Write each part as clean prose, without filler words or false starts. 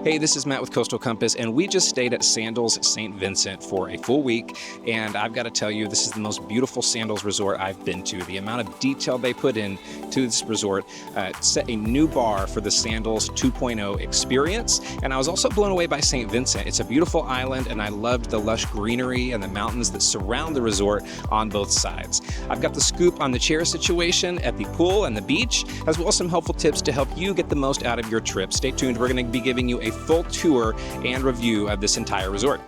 Hey, this is Matt with Coastal Compass, and we just stayed at Sandals St. Vincent for a full week, and I've got to tell you, this is the most beautiful Sandals resort I've been to. The amount of detail they put in to this resort set a new bar for the Sandals 2.0 experience, and I was also blown away by St. Vincent. It's a beautiful island, and I loved the lush greenery and the mountains that surround the resort on both sides. I've got the scoop on the chair situation at the pool and the beach, as well as some helpful tips to help you get the most out of your trip. Stay tuned. We're going to be giving you a full tour and review of this entire resort.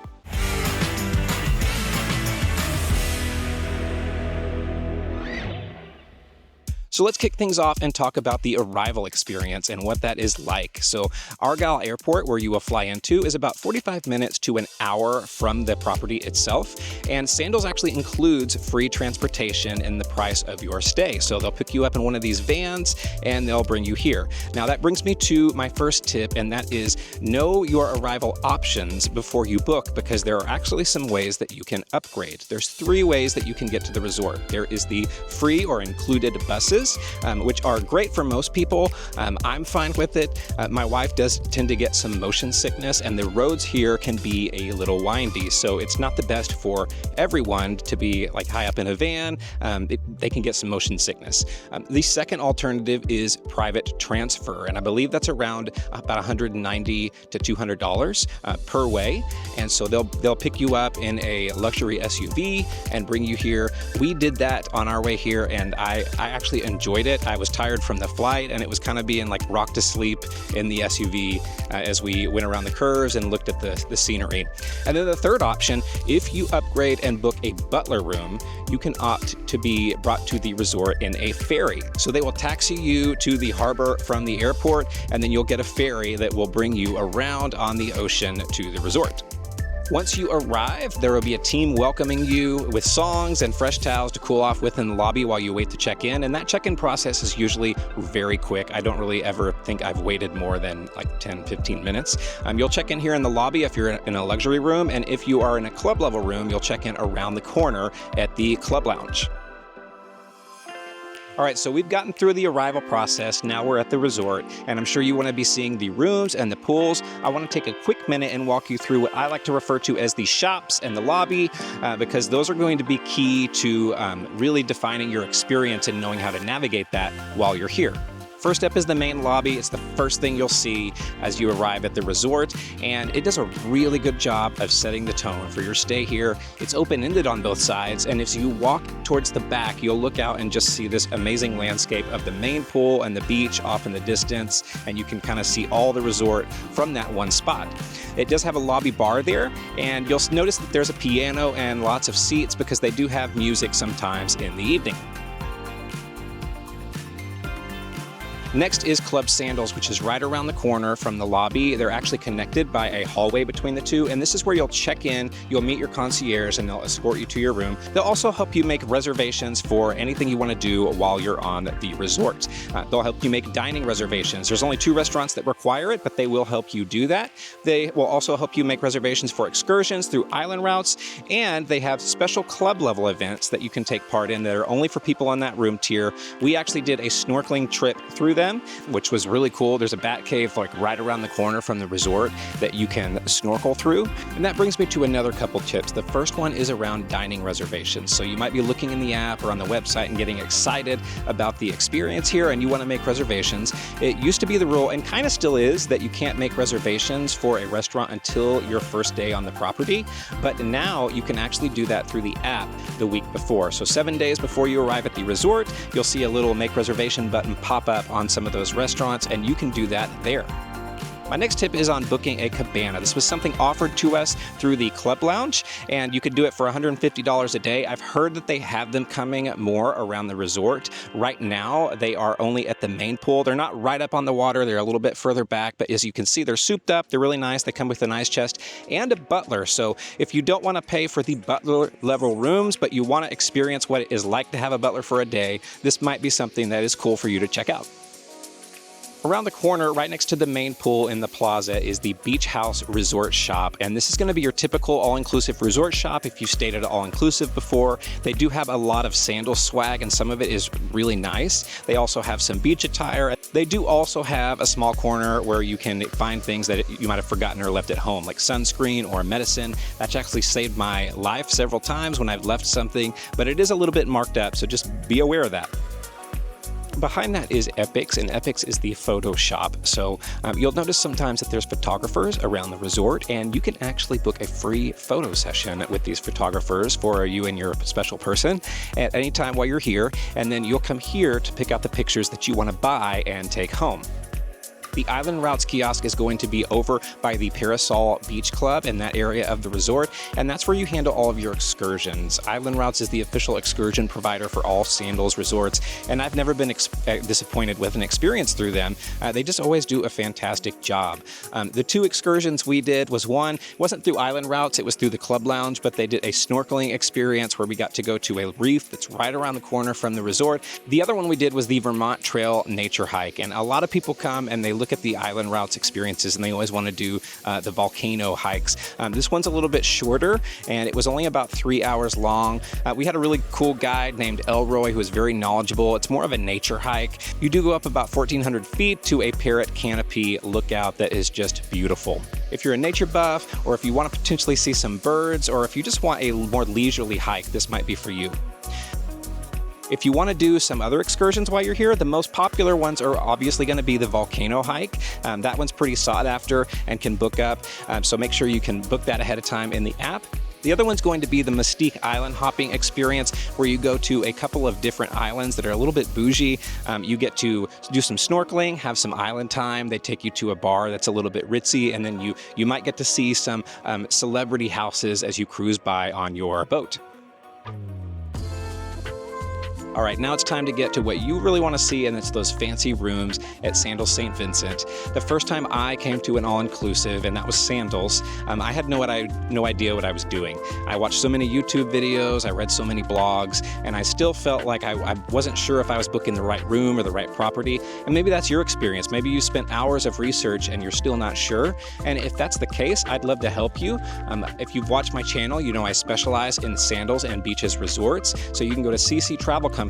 So let's kick things off and talk about the arrival experience and what that is like. So Argyle Airport, where you will fly into, is about 45 minutes to an hour from the property itself. And Sandals actually includes free transportation in the price of your stay. So they'll pick you up in one of these vans and they'll bring you here. Now that brings me to my first tip, and that is know your arrival options before you book, because there are actually some ways that you can upgrade. There's 3 ways that you can get to the resort. There is the free or included buses, which are great for most people. I'm fine with it. My wife does tend to get some motion sickness, and the roads here can be a little windy, so it's not the best for everyone to be like high up in a van. They can get some motion sickness. The second alternative is private transfer, and I believe that's around about $190 to $200 per way. And so they'll pick you up in a luxury SUV and bring you here. We did that on our way here, and I actually enjoyed it. I was tired from the flight, and it was kind of being like rocked to sleep in the SUV as we went around the curves and looked at the scenery. And then the third option, if you upgrade and book a butler room, you can opt to be brought to the resort in a ferry. So they will taxi you to the harbor from the airport, and then you'll get a ferry that will bring you around on the ocean to the resort. Once you arrive, there will be a team welcoming you with songs and fresh towels to cool off with in the lobby while you wait to check in. And that check-in process is usually very quick. I don't really ever think I've waited more than like 10, 15 minutes. You'll check in here in the lobby if you're in a luxury room. And if you are in a club level room, you'll check in around the corner at the club lounge. All right, so we've gotten through the arrival process. Now we're at the resort, and I'm sure you want to be seeing the rooms and the pools. I want to take a quick minute and walk you through what I like to refer to as the shops and the lobby, because those are going to be key to really defining your experience and knowing how to navigate that while you're here. First up is the main lobby. It's the first thing you'll see as you arrive at the resort, and it does a really good job of setting the tone for your stay here. It's open-ended on both sides, and as you walk towards the back, you'll look out and just see this amazing landscape of the main pool and the beach off in the distance, and you can kind of see all the resort from that one spot. It does have a lobby bar there, and you'll notice that there's a piano and lots of seats because they do have music sometimes in the evening. Next is Club Sandals, which is right around the corner from the lobby. They're actually connected by a hallway between the two, and this is where you'll check in, you'll meet your concierge, and they'll escort you to your room. They'll also help you make reservations for anything you want to do while you're on the resort. They'll help you make dining reservations. There's only 2 restaurants that require it, but they will help you do that. They will also help you make reservations for excursions through island routes, and they have special club level events that you can take part in that are only for people on that room tier. We actually did a snorkeling trip through them, which was really cool. There's a bat cave like right around the corner from the resort that you can snorkel through. And that brings me to another couple tips. The first one is around dining reservations. So you might be looking in the app or on the website and getting excited about the experience here, and you want to make reservations. It used to be the rule, and kind of still is, that you can't make reservations for a restaurant until your first day on the property. But now you can actually do that through the app the week before. So 7 days before you arrive at the resort, you'll see a little make reservation button pop up on some of those restaurants, and you can do that there. My next tip is on booking a cabana. This was something offered to us through the club lounge, and you could do it for $150 a day. I've heard that they have them coming more around the resort. Right now, they are only at the main pool. They're not right up on the water. They're a little bit further back, but as you can see, they're souped up. They're really nice. They come with an ice chest and a butler. So if you don't want to pay for the butler level rooms, but you want to experience what it is like to have a butler for a day, this might be something that is cool for you to check out. Around the corner, right next to the main pool in the plaza, is the Beach House Resort Shop. And this is going to be your typical all-inclusive resort shop if you've stayed at an all-inclusive before. They do have a lot of sandals swag, and some of it is really nice. They also have some beach attire. They do also have a small corner where you can find things that you might have forgotten or left at home, like sunscreen or medicine. That's actually saved my life several times when I've left something, but it is a little bit marked up, so just be aware of that. Behind that is Epics, and Epics is the photo shop. So you'll notice sometimes that there's photographers around the resort, and you can actually book a free photo session with these photographers for you and your special person at any time while you're here, and then you'll come here to pick out the pictures that you want to buy and take home. The Island Routes kiosk is going to be over by the Parasol Beach Club in that area of the resort, and that's where you handle all of your excursions. Island Routes is the official excursion provider for all Sandals resorts, and I've never been disappointed with an experience through them. They just always do a fantastic job. The two excursions we did was one, it wasn't through Island Routes, it was through the Club Lounge, but they did a snorkeling experience where we got to go to a reef that's right around the corner from the resort. The other one we did was the Vermont Trail Nature Hike, and a lot of people come and they look at the Island Routes experiences and they always want to do the volcano hikes. This one's a little bit shorter, and it was only about 3 hours long. We had a really cool guide named Elroy who was very knowledgeable. It's more of a nature hike. You do go up about 1,400 feet to a parrot canopy lookout that is just beautiful. If you're a nature buff, or if you want to potentially see some birds, or if you just want a more leisurely hike, this might be for you. If you want to do some other excursions while you're here, the most popular ones are obviously going to be the volcano hike. That one's pretty sought after and can book up, so make sure you can book that ahead of time in the app. The other one's going to be the Mystique Island hopping experience, where you go to a couple of different islands that are a little bit bougie. You get to do some snorkeling, have some island time. They take you to a bar that's a little bit ritzy, and then you might get to see some celebrity houses as you cruise by on your boat. All right, now it's time to get to what you really want to see, and it's those fancy rooms at Sandals St. Vincent. The first time I came to an all-inclusive, and that was Sandals, I had no idea what I was doing. I watched so many YouTube videos, I read so many blogs, and I still felt like I wasn't sure if I was booking the right room or the right property. And maybe that's your experience. Maybe you spent hours of research and you're still not sure. And if that's the case, I'd love to help you. If you've watched my channel, you know I specialize in Sandals and Beaches Resorts. So you can go to cctravelcompany.com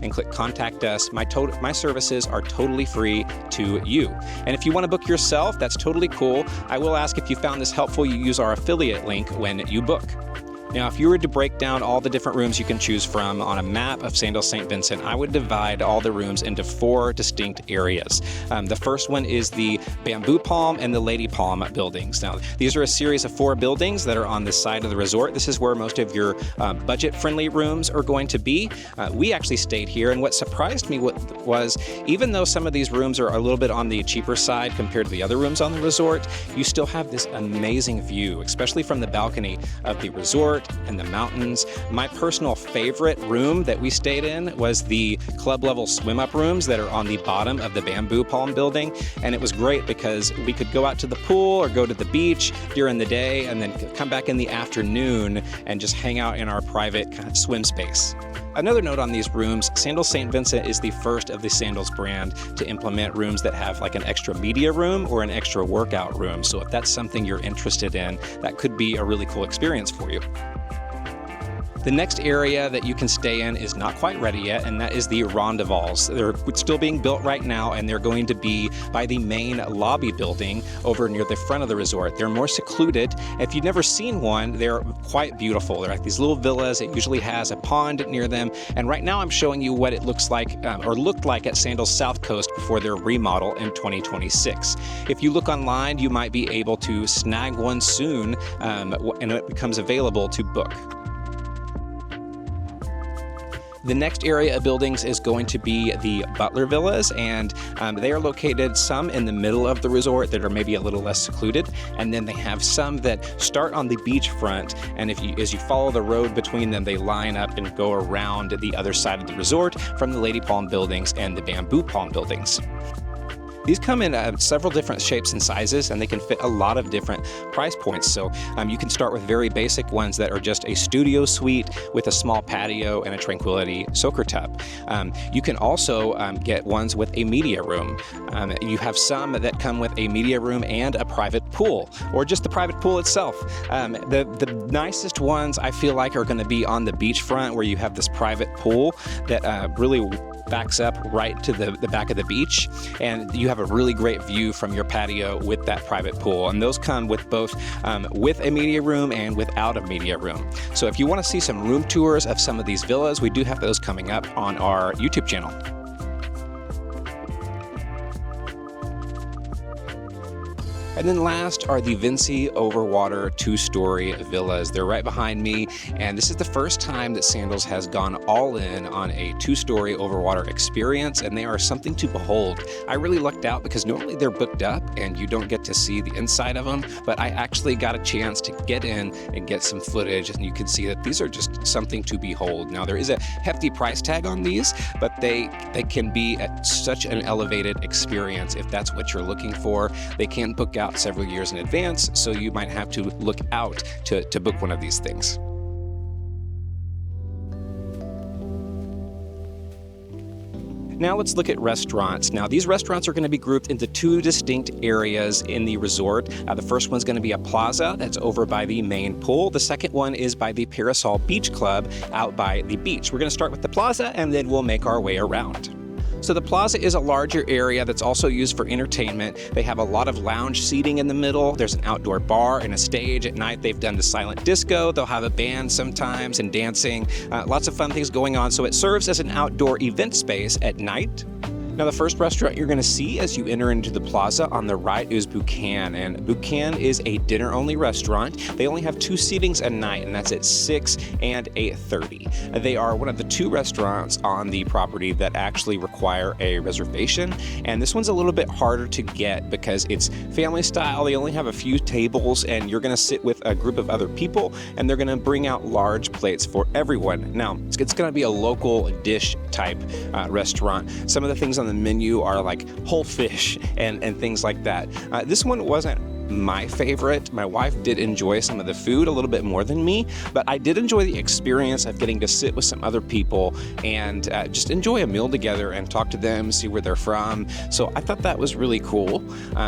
and click Contact Us. My services are totally free to you. And if you want to book yourself, that's totally cool. I will ask if you found this helpful, you use our affiliate link when you book. Now, if you were to break down all the different rooms you can choose from on a map of Sandals St. Vincent, I would divide all the rooms into 4 distinct areas. The first one is the Bamboo Palm and the Lady Palm buildings. Now, these are a series of 4 buildings that are on the side of the resort. This is where most of your budget-friendly rooms are going to be. We actually stayed here, and what surprised me was, even though some of these rooms are a little bit on the cheaper side compared to the other rooms on the resort, you still have this amazing view, especially from the balcony of the resort and the mountains. My personal favorite room that we stayed in was the club level swim up rooms that are on the bottom of the Bamboo Palm building, and it was great because we could go out to the pool or go to the beach during the day and then come back in the afternoon and just hang out in our private kind of swim space. Another note on these rooms, Sandals St. Vincent is the first of the Sandals brand to implement rooms that have like an extra media room or an extra workout room. So if that's something you're interested in, that could be a really cool experience for you. The next area that you can stay in is not quite ready yet, and that is the Rondevals. They're still being built right now, and they're going to be by the main lobby building over near the front of the resort. They're more secluded. If you've never seen one, they're quite beautiful. They're like these little villas. It usually has a pond near them, and right now I'm showing you what it looks like or looked like at Sandals South Coast before their remodel in 2026. If you look online, you might be able to snag one soon, and it becomes available to book. The next area of buildings is going to be the Butler Villas, and they are located some in the middle of the resort that are maybe a little less secluded, and then they have some that start on the beachfront, and as you follow the road between them, they line up and go around the other side of the resort from the Lady Palm buildings and the Bamboo Palm buildings. These come in several different shapes and sizes, and they can fit a lot of different price points. So you can start with very basic ones that are just a studio suite with a small patio and a tranquility soaker tub. You can also get ones with a media room. You have some that come with a media room and a private pool, or just the private pool itself. The nicest ones I feel like are going to be on the beachfront, where you have this private pool that really backs up right to the back of the beach, and you have a really great view from your patio with that private pool. And those come with both with a media room and without a media room. So if you want to see some room tours of some of these villas, we do have those coming up on our YouTube channel. And then last are the Vincent Overwater 2-story villas. They're right behind me, and this is the first time that Sandals has gone all in on a 2-story overwater experience, and they are something to behold. I really lucked out because normally they're booked up and you don't get to see the inside of them, but I actually got a chance to get in and get some footage, and you can see that these are just something to behold. Now, there is a hefty price tag on these, but they can be at such an elevated experience if that's what you're looking for. They can book out several years in advance, so you might have to look out to book one of these things. Now let's look at restaurants. Now these restaurants are going to be grouped into 2 distinct areas in the resort. The first one's going to be a plaza that's over by the main pool. The second one is by the Parasol Beach Club out by the beach. We're going to start with the plaza, and then we'll make our way around. So the plaza is a larger area that's also used for entertainment. They have a lot of lounge seating in the middle. There's an outdoor bar and a stage. At night, they've done the silent disco. They'll have a band sometimes and dancing. Lots of fun things going on. So it serves as an outdoor event space at night. Now, the first restaurant you're going to see as you enter into the plaza on the right is Boucan, and Boucan is a dinner-only restaurant. They only have 2 seatings a night, and that's at 6 and 8:30. They are one of the 2 restaurants on the property that actually require a reservation, and this one's a little bit harder to get because it's family style. They only have a few tables, and you're going to sit with a group of other people, and they're going to bring out large plates for everyone. Now, it's going to be a local dish type restaurant. Some of the things on the menu are like whole fish and things like that. This one wasn't my favorite. My wife did enjoy some of the food a little bit more than me, but I did enjoy the experience of getting to sit with some other people and just enjoy a meal together and talk to them, see where they're from. So I thought that was really cool.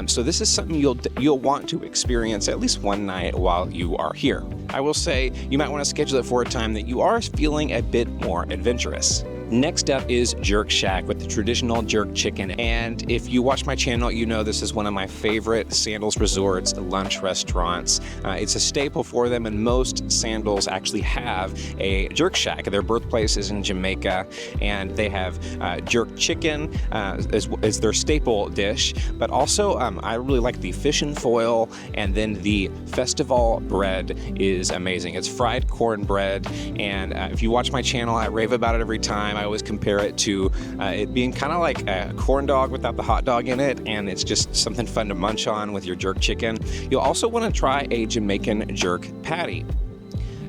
So this is something you'll want to experience at least one night while you are here. I will say you might want to schedule it for a time that you are feeling a bit more adventurous. Next up is Jerk Shack with the traditional jerk chicken. And if you watch my channel, you know this is one of my favorite Sandals Resorts lunch restaurants. It's a staple for them, and most Sandals actually have a Jerk Shack. Their birthplace is in Jamaica, and they have jerk chicken as their staple dish. But also, I really like the fish and foil, and then the festival bread is amazing. It's fried cornbread, and if you watch my channel, I rave about it every time. I always compare it to it being kind of like a corn dog without the hot dog in it, and it's just something fun to munch on with your jerk chicken. You'll also want to try a Jamaican jerk patty.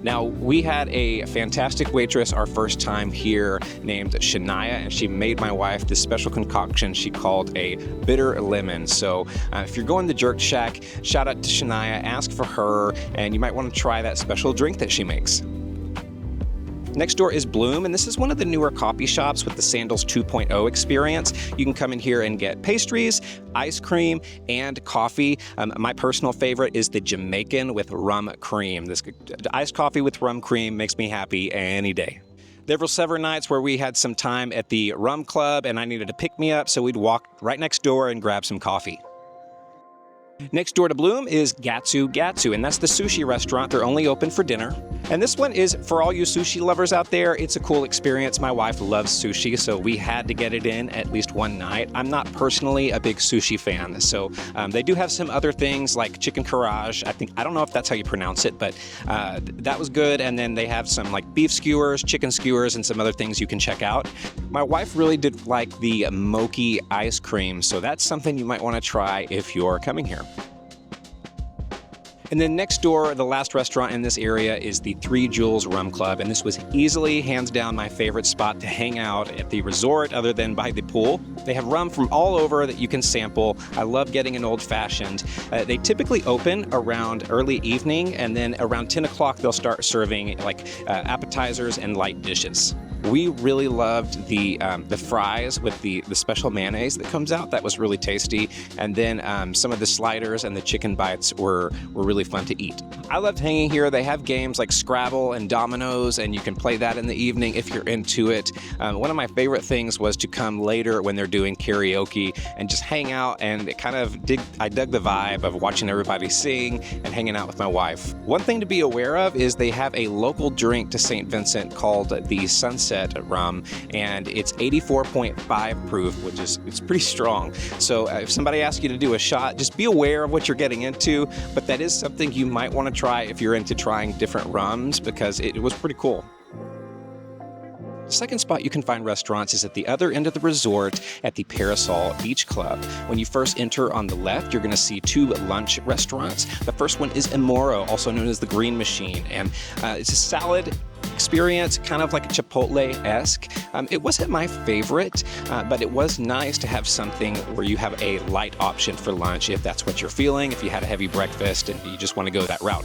Now, we had a fantastic waitress our first time here named Shania, and she made my wife this special concoction she called a bitter lemon. So if you're going to Jerk Shack, shout out to Shania, ask for her, and you might want to try that special drink that she makes. Next door is Bloom, and this is one of the newer coffee shops with the Sandals 2.0 experience. You can come in here and get pastries, ice cream, and coffee. My personal favorite is the Jamaican with rum cream. This iced coffee with rum cream makes me happy any day. There were several nights where we had some time at the rum club and I needed to pick me up, so we'd walk right next door and grab some coffee. Next door to Bloom is Gatsu Gatsu, and that's the sushi restaurant. They're only open for dinner. And this one is for all you sushi lovers out there. It's a cool experience. My wife loves sushi, so we had to get it in at least one night. I'm not personally a big sushi fan, so they do have some other things like chicken karaage. I don't know if that's how you pronounce it, but that was good. And then they have some like beef skewers, chicken skewers, and some other things you can check out. My wife really did like the mochi ice cream, so that's something you might want to try if you're coming here. And then next door, the last restaurant in this area is the Three Jewels Rum Club. And this was easily, hands down, my favorite spot to hang out at the resort other than by the pool. They have rum from all over that you can sample. I love getting an old fashioned. They typically open around early evening, and then around 10 o'clock, they'll start serving like appetizers and light dishes. We really loved the fries with the special mayonnaise that comes out. That was really tasty. And then some of the sliders and the chicken bites were really fun to eat. I loved hanging here. They have games like Scrabble and Dominoes, and you can play that in the evening if you're into it. One of my favorite things was to come later when they're doing karaoke and just hang out, and it I dug the vibe of watching everybody sing and hanging out with my wife. One thing to be aware of is they have a local drink to St. Vincent called the Sunset rum, and it's 84.5 proof, which is pretty strong. So if somebody asks you to do a shot, just be aware of what you're getting into, but that is something you might want to try if you're into trying different rums, because it was pretty cool. The second spot you can find restaurants is at the other end of the resort at the Parasol Beach Club. When you first enter on the left, you're going to see two lunch restaurants. The first one is Amoro, also known as the Green Machine, and it's a salad experience, kind of like a Chipotle-esque. It wasn't my favorite, but it was nice to have something where you have a light option for lunch if that's what you're feeling, if you had a heavy breakfast and you just want to go that route.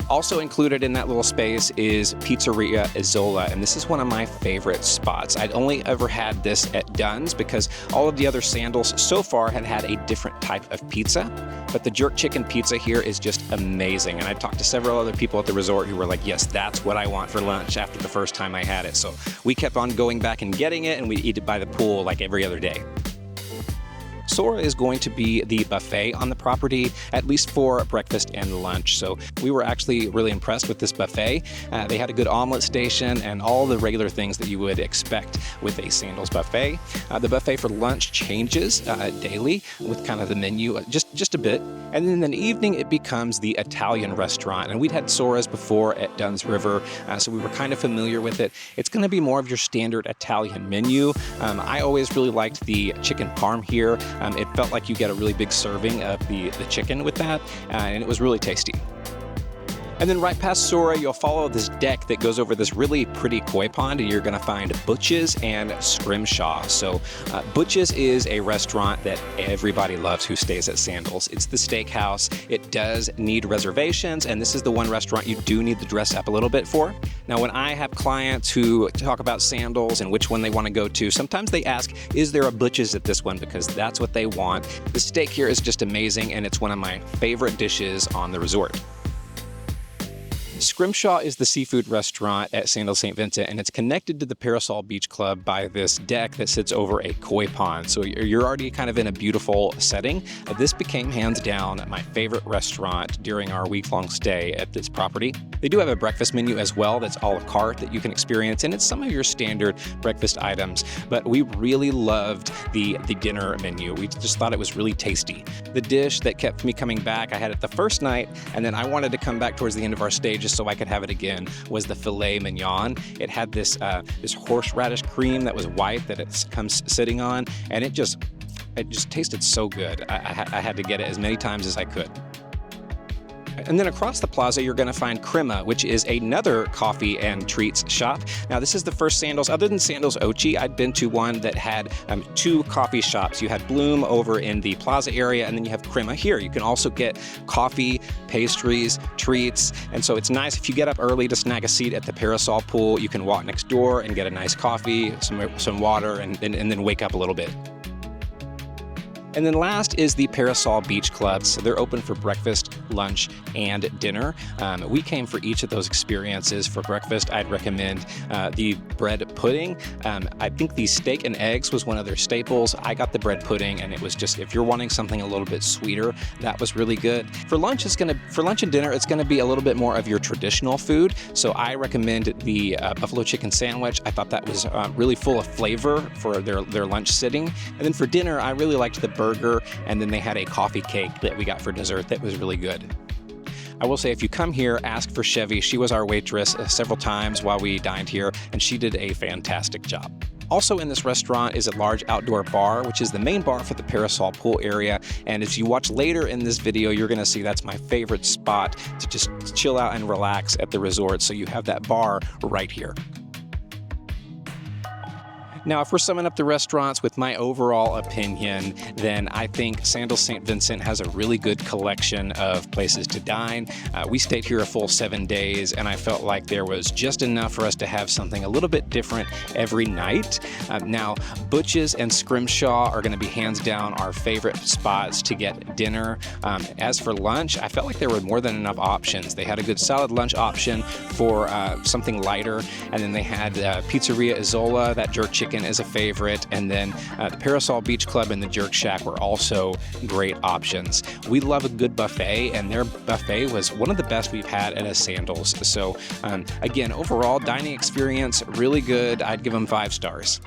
Also included in that little space is Pizzeria Isola, and this is one of my favorite spots. I'd only ever had this at Dunn's because all of the other Sandals so far had a different type of pizza, but the jerk chicken pizza here is just amazing. And I talked to several other people at the resort who were like, yes, that's what I want for lunch after the first time I had it. So we kept on going back and getting it, and we'd eat it by the pool like every other day. Sora is going to be the buffet on the property, at least for breakfast and lunch. So we were actually really impressed with this buffet. They had a good omelet station and all the regular things that you would expect with a Sandals buffet. The buffet for lunch changes daily with kind of the menu just a bit. And then in the evening, it becomes the Italian restaurant. And we'd had Sora's before at Dunn's River, so we were kind of familiar with it. It's going to be more of your standard Italian menu. I always really liked the chicken parm here. It felt like you get a really big serving of the chicken with that, and it was really tasty. And then right past Sora, you'll follow this deck that goes over this really pretty koi pond, and you're going to find Butch's and Scrimshaw. So Butch's is a restaurant that everybody loves who stays at Sandals. It's the steakhouse. It does need reservations, and this is the one restaurant you do need to dress up a little bit for. Now, when I have clients who talk about Sandals and which one they want to go to, sometimes they ask, is there a Butch's at this one? Because that's what they want. The steak here is just amazing, and it's one of my favorite dishes on the resort. Scrimshaw is the seafood restaurant at Sandals St. Vincent, and it's connected to the Parasol Beach Club by this deck that sits over a koi pond. So you're already kind of in a beautiful setting. This became hands down my favorite restaurant during our week-long stay at this property. They do have a breakfast menu as well that's a la carte that you can experience, and it's some of your standard breakfast items, but we really loved the dinner menu. We just thought it was really tasty. The dish that kept me coming back, I had it the first night, and then I wanted to come back towards the end of our stay just so I could have it again, was the filet mignon. It had this horseradish cream that was white that it comes sitting on, and it just tasted so good. I had to get it as many times as I could. And then across the plaza, you're going to find Crema, which is another coffee and treats shop. Now, this is the first Sandals, other than Sandals Ochi, I'd been to one that had two coffee shops. You had Bloom over in the plaza area, and then you have Crema here. You can also get coffee, pastries, treats, and so it's nice if you get up early to snag a seat at the Parasol pool. You can walk next door and get a nice coffee, some water, and then wake up a little bit. And then last is the Parasol Beach Club. So they're open for breakfast, lunch, and dinner. We came for each of those experiences. For breakfast, I'd recommend the bread pudding. I think the steak and eggs was one of their staples. I got the bread pudding, and it was just, if you're wanting something a little bit sweeter, that was really good. For lunch and dinner, it's gonna be a little bit more of your traditional food. So I recommend the buffalo chicken sandwich. I thought that was really full of flavor for their lunch sitting. And then for dinner, I really liked the burger, and then they had a coffee cake that we got for dessert that was really good. I will say, if you come here, ask for Chevy. She was our waitress several times while we dined here, and she did a fantastic job. Also in this restaurant is a large outdoor bar, which is the main bar for the Parasol pool area. And as you watch later in this video, you're going to see that's my favorite spot to just chill out and relax at the resort. So you have that bar right here. Now, if we're summing up the restaurants with my overall opinion, then I think Sandals St. Vincent has a really good collection of places to dine. We stayed here a full 7 days, and I felt like there was just enough for us to have something a little bit different every night. Now, Butch's and Scrimshaw are going to be hands down our favorite spots to get dinner. As for lunch, I felt like there were more than enough options. They had a good solid lunch option for something lighter, and then they had Pizzeria Isola, that jerk chicken is a favorite, and then the Parasol Beach Club and the Jerk Shack were also great options. We love a good buffet, and their buffet was one of the best we've had at a Sandals. So again, overall dining experience really good. I'd give them 5 stars.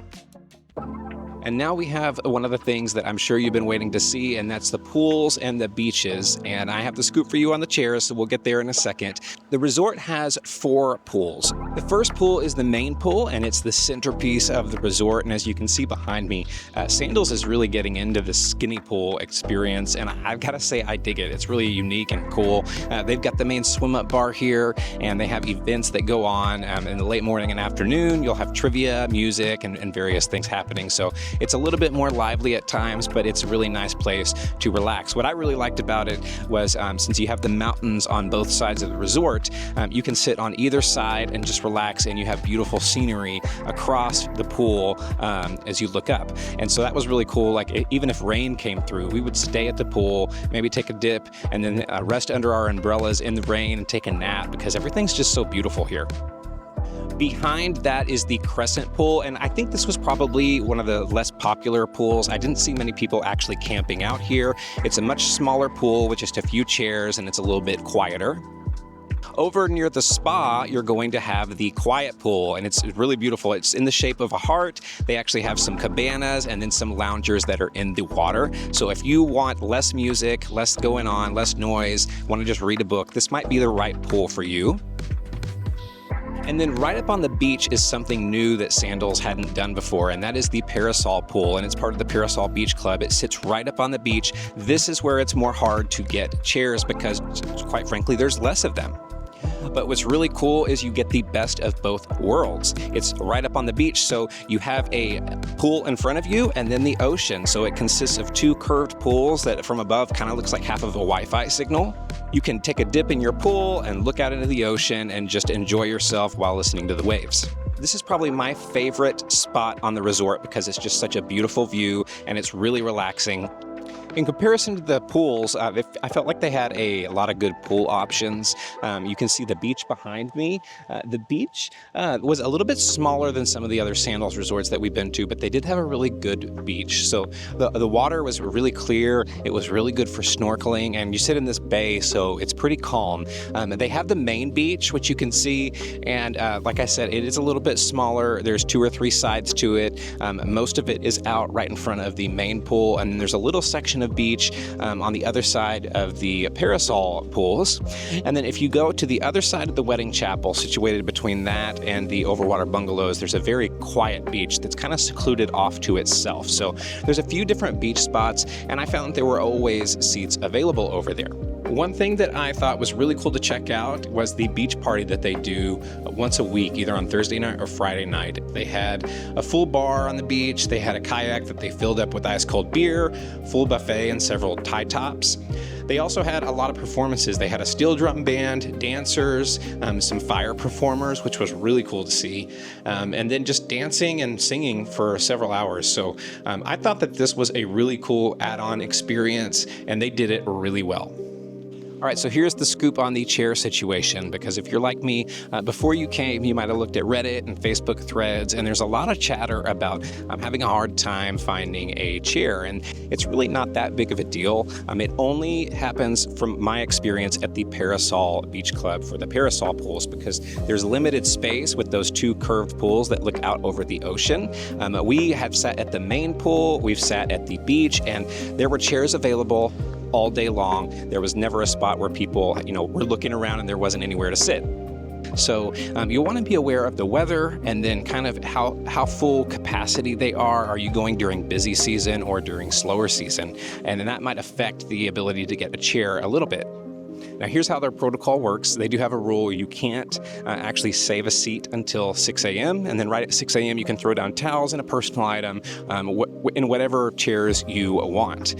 And now we have one of the things that I'm sure you've been waiting to see, and that's the pools and the beaches. And I have the scoop for you on the chairs, so we'll get there in a second. The resort has 4 pools. The first pool is the main pool, and it's the centerpiece of the resort. And as you can see behind me, Sandals is really getting into the skinny pool experience, and I've got to say I dig it. It's really unique and cool. They've got the main swim-up bar here, and they have events that go on in the late morning and afternoon. You'll have trivia, music, and various things happening. So it's a little bit more lively at times, but it's a really nice place to relax. What I really liked about it was since you have the mountains on both sides of the resort, you can sit on either side and just relax, and you have beautiful scenery across the pool as you look up. And so that was really cool. Like even if rain came through, we would stay at the pool, maybe take a dip, and then rest under our umbrellas in the rain and take a nap because everything's just so beautiful here. Behind that is the Crescent Pool, and I think this was probably one of the less popular pools. I didn't see many people actually camping out here. It's a much smaller pool with just a few chairs, and it's a little bit quieter. Over near the spa, you're going to have the Quiet Pool, and it's really beautiful. It's in the shape of a heart. They actually have some cabanas and then some loungers that are in the water. So if you want less music, less going on, less noise, want to just read a book, this might be the right pool for you. And then right up on the beach is something new that Sandals hadn't done before, and that is the Parasol Pool, and it's part of the Parasol Beach Club. It sits right up on the beach. This is where it's more hard to get chairs because, quite frankly, there's less of them. But what's really cool is you get the best of both worlds. It's right up on the beach, so you have a pool in front of you and then the ocean. So it consists of 2 curved pools that from above kind of looks like half of a Wi-Fi signal. You can take a dip in your pool and look out into the ocean and just enjoy yourself while listening to the waves. This is probably my favorite spot on the resort because it's just such a beautiful view and it's really relaxing. In comparison to the pools, I felt like they had a lot of good pool options. You can see the beach behind me. The beach was a little bit smaller than some of the other Sandals resorts that we've been to, but they did have a really good beach. So the water was really clear. It was really good for snorkeling, and you sit in this bay, so it's pretty calm. They have the main beach, which you can see, and like I said, it is a little bit smaller. There's 2 or 3 sides to it. Most of it is out right in front of the main pool, and there's a little section of beach on the other side of the Parasol pools. And then if you go to the other side of the wedding chapel, situated between that and the overwater bungalows, there's a very quiet beach that's kind of secluded off to itself. So there's a few different beach spots, and I found there were always seats available over there. One thing that I thought was really cool to check out was the beach party that they do once a week, either on Thursday night or Friday night. They had a full bar on the beach, they had a kayak that they filled up with ice cold beer, full buffet, and several tie tops. They also had a lot of performances. They had a steel drum band, dancers, some fire performers, which was really cool to see, and then just dancing and singing for several hours. So I thought that this was a really cool add-on experience, and they did it really well. All right, so here's the scoop on the chair situation, because if you're like me, before you came, you might have looked at Reddit and Facebook threads, and there's a lot of chatter about having a hard time finding a chair, and it's really not that big of a deal. It only happens, from my experience, at the Parasol Beach Club for the Parasol pools, because there's limited space with those 2 curved pools that look out over the ocean. We have sat at the main pool, we've sat at the beach, and there were chairs available all day long. There was never a spot where people, were looking around and there wasn't anywhere to sit. So you'll want to be aware of the weather and then kind of how full capacity they are. Are you going during busy season or during slower season? And then that might affect the ability to get a chair a little bit. Now, here's how their protocol works. They do have a rule. You can't actually save a seat until 6 a.m. And then right at 6 a.m., you can throw down towels and a personal item in whatever chairs you want.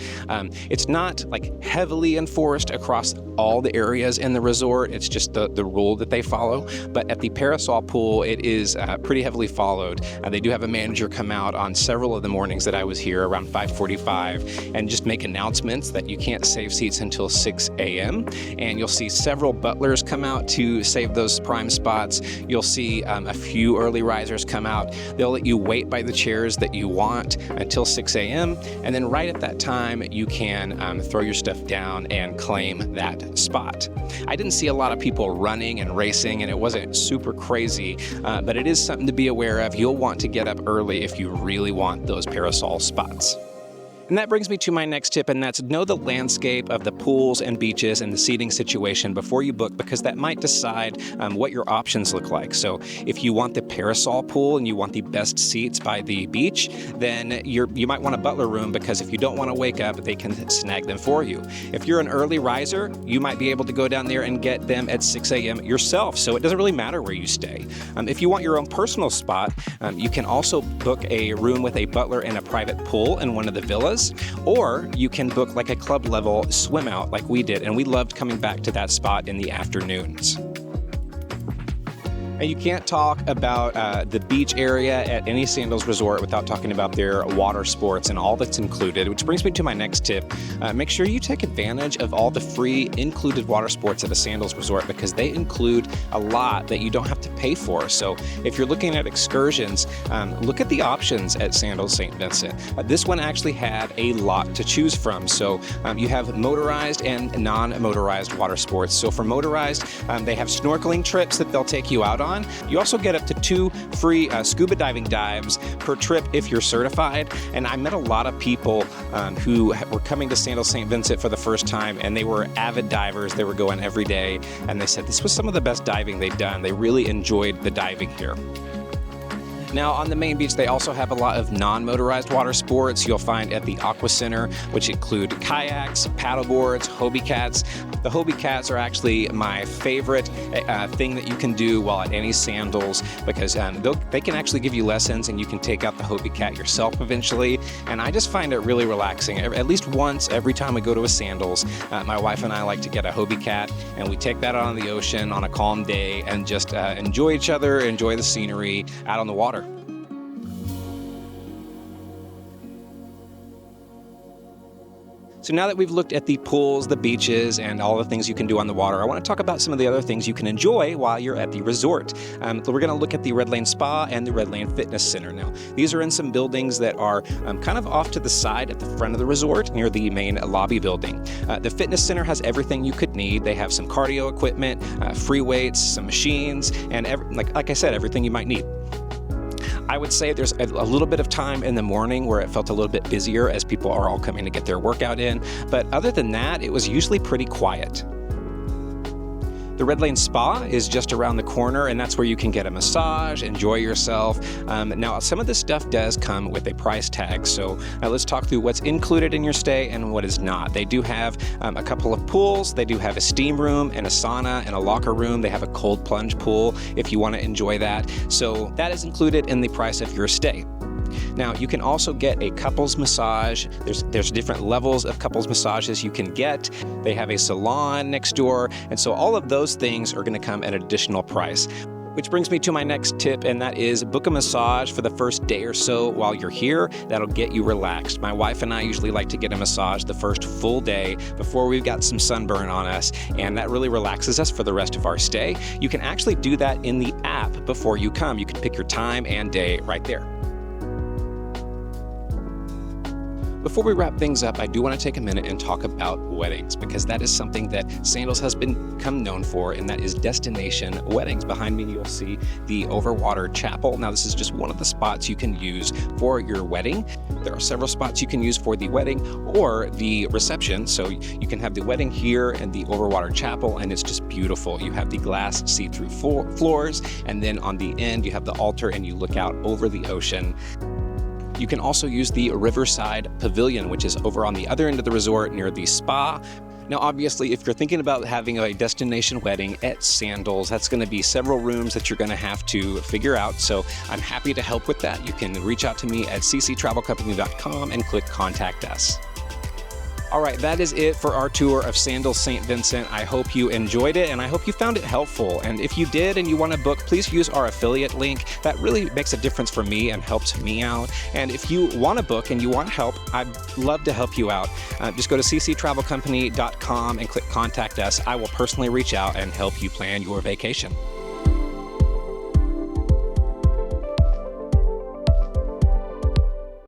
It's not like heavily enforced across all the areas in the resort. It's just the rule that they follow. But at the Parasol Pool, it is pretty heavily followed. They do have a manager come out on several of the mornings that I was here around 5:45 and just make announcements that you can't save seats until 6 a.m. And you'll see several butlers come out to save those prime spots. You'll see a few early risers come out. They'll let you wait by the chairs that you want until 6 a.m. And then right at that time, you can throw your stuff down and claim that spot. I didn't see a lot of people running and racing, and it wasn't super crazy, but it is something to be aware of. You'll want to get up early if you really want those parasol spots. And that brings me to my next tip, and that's know the landscape of the pools and beaches and the seating situation before you book, because that might decide what your options look like. So if you want the Parasol Pool and you want the best seats by the beach, then you might want a butler room, because if you don't want to wake up, they can snag them for you. If you're an early riser, you might be able to go down there and get them at 6 a.m. yourself, so it doesn't really matter where you stay. If you want your own personal spot, you can also book a room with a butler and a private pool in one of the villas. Or you can book like a club level swim out like we did, and we loved coming back to that spot in the afternoons. And you can't talk about the beach area at any Sandals resort without talking about their water sports and all that's included, which brings me to my next tip. Make sure you take advantage of all the free included water sports at a Sandals resort, because they include a lot that you don't have to pay for. So if you're looking at excursions, look at the options at Sandals St. Vincent. This one actually had a lot to choose from. So you have motorized and non-motorized water sports. So for motorized, they have snorkeling trips that they'll take you out on. You also get up to 2 free scuba diving dives per trip if you're certified. And I met a lot of people who were coming to Sandals St. Vincent for the first time, and they were avid divers. They were going every day, and they said this was some of the best diving they'd done. They really enjoyed the diving here. Now, on the main beach, they also have a lot of non-motorized water sports you'll find at the Aqua Center, which include kayaks, paddleboards, Hobie Cats. The Hobie Cats are actually my favorite thing that you can do while at any Sandals, because they can actually give you lessons, and you can take out the Hobie Cat yourself eventually. And I just find it really relaxing. At least once every time we go to a Sandals, my wife and I like to get a Hobie Cat, and we take that out on the ocean on a calm day and just enjoy each other, enjoy the scenery out on the water. So now that we've looked at the pools, the beaches, and all the things you can do on the water, I want to talk about some of the other things you can enjoy while you're at the resort. We're going to look at the Red Lane Spa and the Red Lane Fitness Center. Now, these are in some buildings that are kind of off to the side at the front of the resort near the main lobby building. The fitness center has everything you could need. They have some cardio equipment, free weights, some machines, and like I said, everything you might need. I would say there's a little bit of time in the morning where it felt a little bit busier as people are all coming to get their workout in, but other than that, it was usually pretty quiet. The Red Lane Spa is just around the corner, and that's where you can get a massage, enjoy yourself. Now, some of this stuff does come with a price tag, so let's talk through what's included in your stay and what is not. They do have a couple of pools. They do have a steam room and a sauna and a locker room. They have a cold plunge pool if you want to enjoy that. So that is included in the price of your stay. Now, you can also get a couples massage. There's different levels of couples massages you can get. They have a salon next door, and so all of those things are going to come at an additional price. Which brings me to my next tip, and that is book a massage for the first day or so while you're here. That'll get you relaxed. My wife and I usually like to get a massage the first full day before we've got some sunburn on us, and that really relaxes us for the rest of our stay. You can actually do that in the app before you come. You can pick your time and day right there. Before we wrap things up, I do want to take a minute and talk about weddings, because that is something that Sandals has become known for, and that is destination weddings. Behind me, you'll see the Overwater Chapel. Now, this is just one of the spots you can use for your wedding. There are several spots you can use for the wedding or the reception. So you can have the wedding here and the Overwater Chapel, and it's just beautiful. You have the glass see-through floors, and then on the end, you have the altar and you look out over the ocean. You can also use the Riverside Pavilion, which is over on the other end of the resort near the spa. Now, obviously, if you're thinking about having a destination wedding at Sandals, that's going to be several rooms that you're going to have to figure out. So I'm happy to help with that. You can reach out to me at cctravelcompany.com and click Contact Us. All right, that is it for our tour of Sandals St. Vincent. I hope you enjoyed it, and I hope you found it helpful. And if you did and you want to book, please use our affiliate link. That really makes a difference for me and helps me out. And if you want to book and you want help, I'd love to help you out. Just go to cctravelcompany.com and click Contact Us. I will personally reach out and help you plan your vacation.